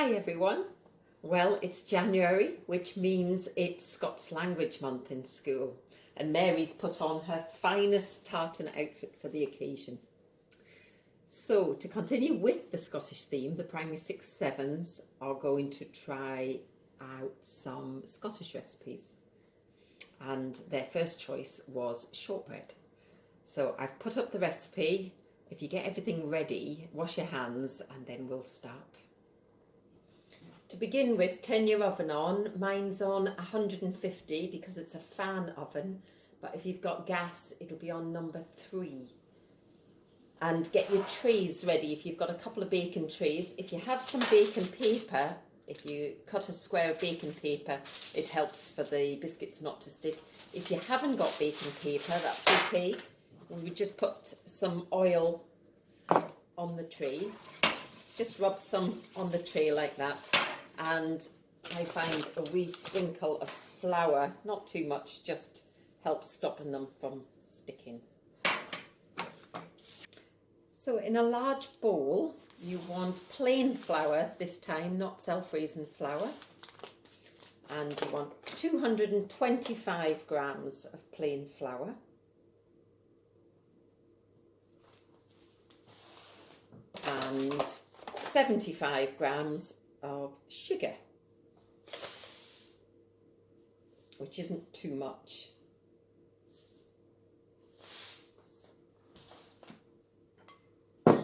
Hi everyone. Well, it's January, which means it's Scots Language Month in school, and Mary's put on her finest tartan outfit for the occasion. So to continue with the Scottish theme, the primary 6-7s are going to try out some Scottish recipes, and their first choice was shortbread. So I've put up the recipe. If you get everything ready, wash your hands and then we'll start. To begin with, turn your oven on. Mine's on 150 because it's a fan oven, but if you've got gas, it'll be on number 3. And get your trays ready. If you've got a couple of bacon trays, if you have some bacon paper, if you cut a square of bacon paper, it helps for the biscuits not to stick. If you haven't got bacon paper, that's okay. We would just put some oil on the tray. Just rub some on the tray like that. And I find a wee sprinkle of flour, not too much, just helps stopping them from sticking. So in a large bowl, you want plain flour this time, not self-raising flour. And you want 225 grams of plain flour. And 75 grams of sugar, which isn't too much. And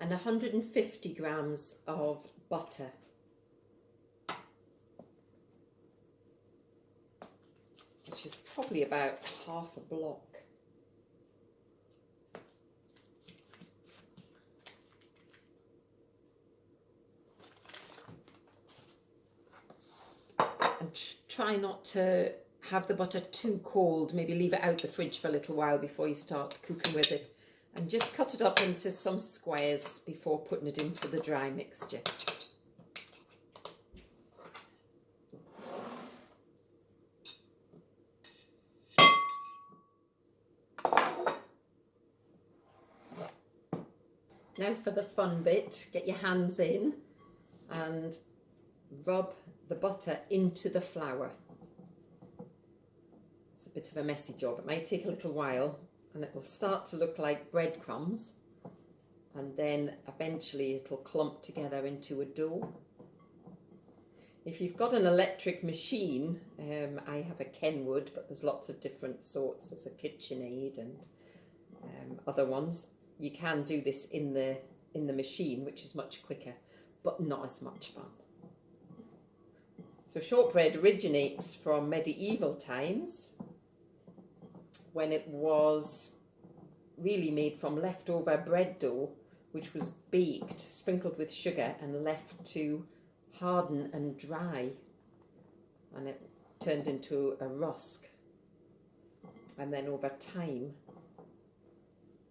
150 grams of butter. Which is probably about half a block. Try not to have the butter too cold. Maybe leave it out the fridge for a little while before you start cooking with it. And just cut it up into some squares before putting it into the dry mixture. Now for the fun bit, get your hands in and rub the butter into the flour. It's a bit of a messy job. It might take a little while and it will start to look like breadcrumbs, and then eventually it'll clump together into a dough. If you've got an electric machine, I have a Kenwood, but there's lots of different sorts. There's a KitchenAid and other ones. You can do this in the machine, which is much quicker, but not as much fun. So shortbread originates from medieval times, when it was really made from leftover bread dough, which was baked, sprinkled with sugar and left to harden and dry, and it turned into a rusk. And then over time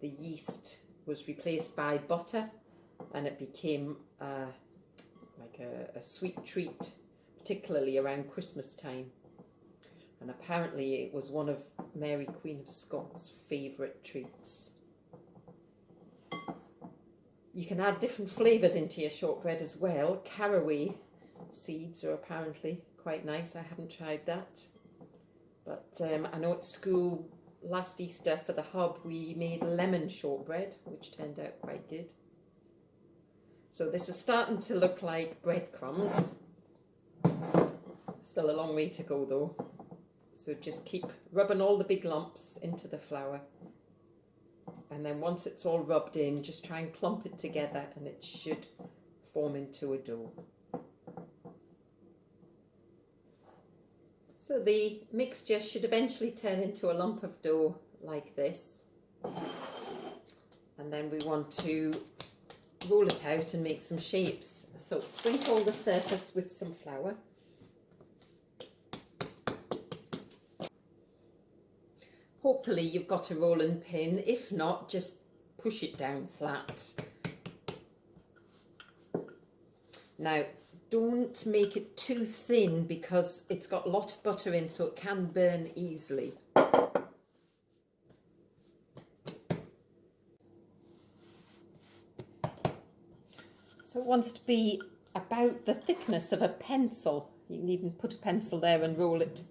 the yeast was replaced by butter and it became like a sweet treat, particularly around Christmas time. And apparently it was one of Mary Queen of Scots' favourite treats. You can add different flavours into your shortbread as well. Caraway seeds are apparently quite nice. I haven't tried that. But I know at school last Easter for the hub we made lemon shortbread, which turned out quite good. So this is starting to look like breadcrumbs. Still a long way to go though. So just keep rubbing all the big lumps into the flour. And then once it's all rubbed in, just try and clump it together and it should form into a dough. So the mixture should eventually turn into a lump of dough like this. And then we want to roll it out and make some shapes. So sprinkle the surface with some flour. Hopefully you've got a rolling pin. If not, just push it down flat. Now, don't make it too thin because it's got a lot of butter in, so it can burn easily. wants to be about the thickness of a pencil. You can even put a pencil there and roll it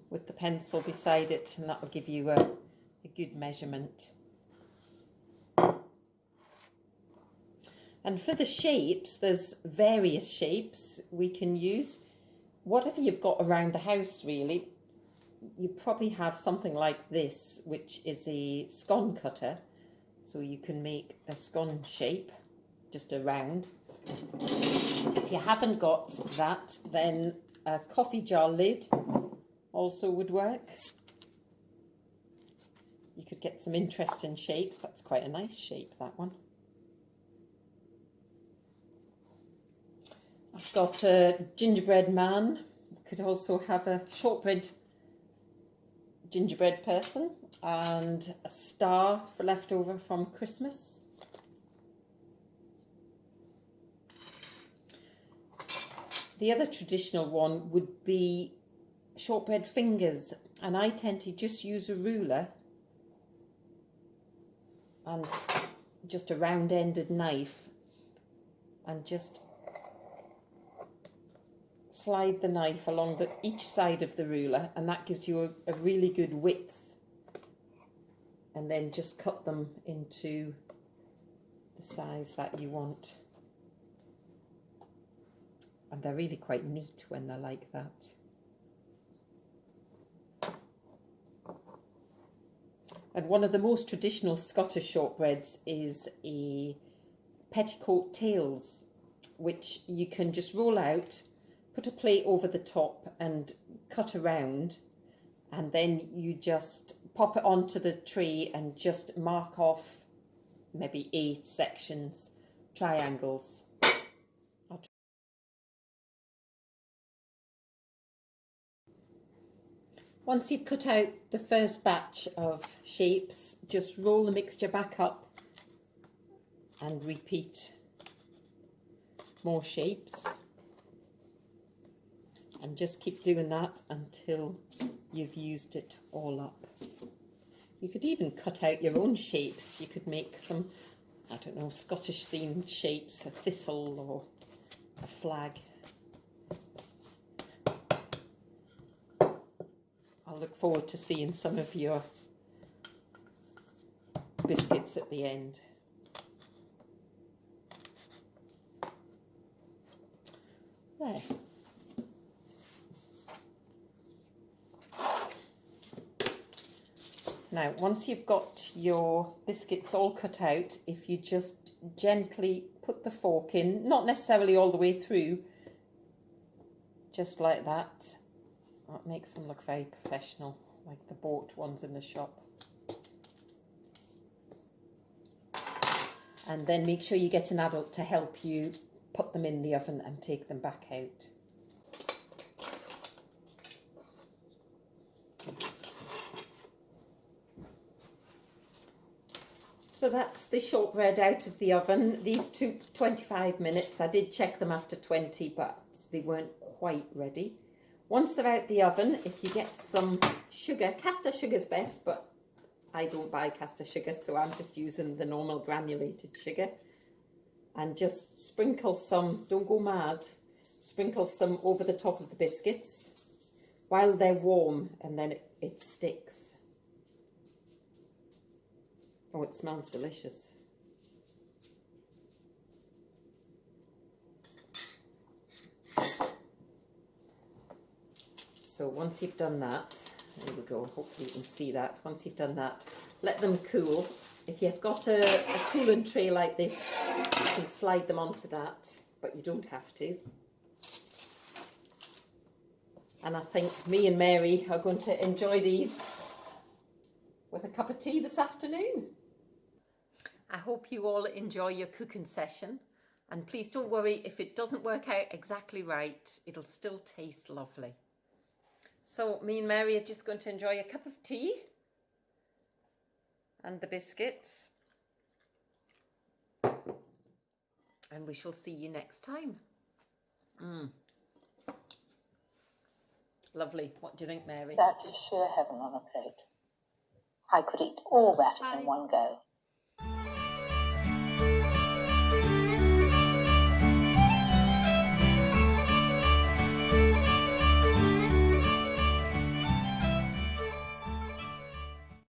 with the pencil beside it, and that will give you a good measurement. And for the shapes, there's various shapes we can use. Whatever you've got around the house, really. You probably have something like this, which is a scone cutter. So you can make a scone shape, just a round. If you haven't got that, then a coffee jar lid also would work. You could get some interesting shapes. That's quite a nice shape, that one. I've got a gingerbread man. Could also have a shortbread gingerbread person, and a star for leftover from Christmas. The other traditional one would be shortbread fingers, and I tend to just use a ruler and just a round-ended knife, and just slide the knife along each side of the ruler, and that gives you a really good width, and then just cut them into the size that you want. And they're really quite neat when they're like that. And one of the most traditional Scottish shortbreads is a petticoat tails, which you can just roll out, put a plate over the top and cut around, and then you just pop it onto the tray and just mark off maybe 8 sections, triangles. Once you've cut out the first batch of shapes, just roll the mixture back up and repeat more shapes, and just keep doing that until you've used it all up. You could even cut out your own shapes. You could make some, I don't know, Scottish themed shapes, a thistle or a flag. I'll look forward to seeing some of your biscuits at the end. There. Now, once you've got your biscuits all cut out, if you just gently put the fork in, not necessarily all the way through, just like that, that makes them look very professional, like the bought ones in the shop. And then make sure you get an adult to help you put them in the oven and take them back out. So that's the shortbread out of the oven. These took 25 minutes. I did check them after 20, but they weren't quite ready. Once they're out the oven, if you get some sugar, caster sugar's best, but I don't buy caster sugar, so I'm just using the normal granulated sugar. And just sprinkle some, don't go mad, sprinkle some over the top of the biscuits while they're warm, and then it sticks. Oh, it smells delicious. So once you've done that, there we go, hopefully you can see that. Once you've done that, let them cool. If you've got a cooling tray like this, you can slide them onto that, but you don't have to. And I think me and Mary are going to enjoy these with a cup of tea this afternoon. I hope you all enjoy your cooking session, and please don't worry if it doesn't work out exactly right, it'll still taste lovely. So me and Mary are just going to enjoy a cup of tea and the biscuits, and we shall see you next time. Lovely. What do you think, Mary? That is sheer heaven on a plate. I could eat all that in one go.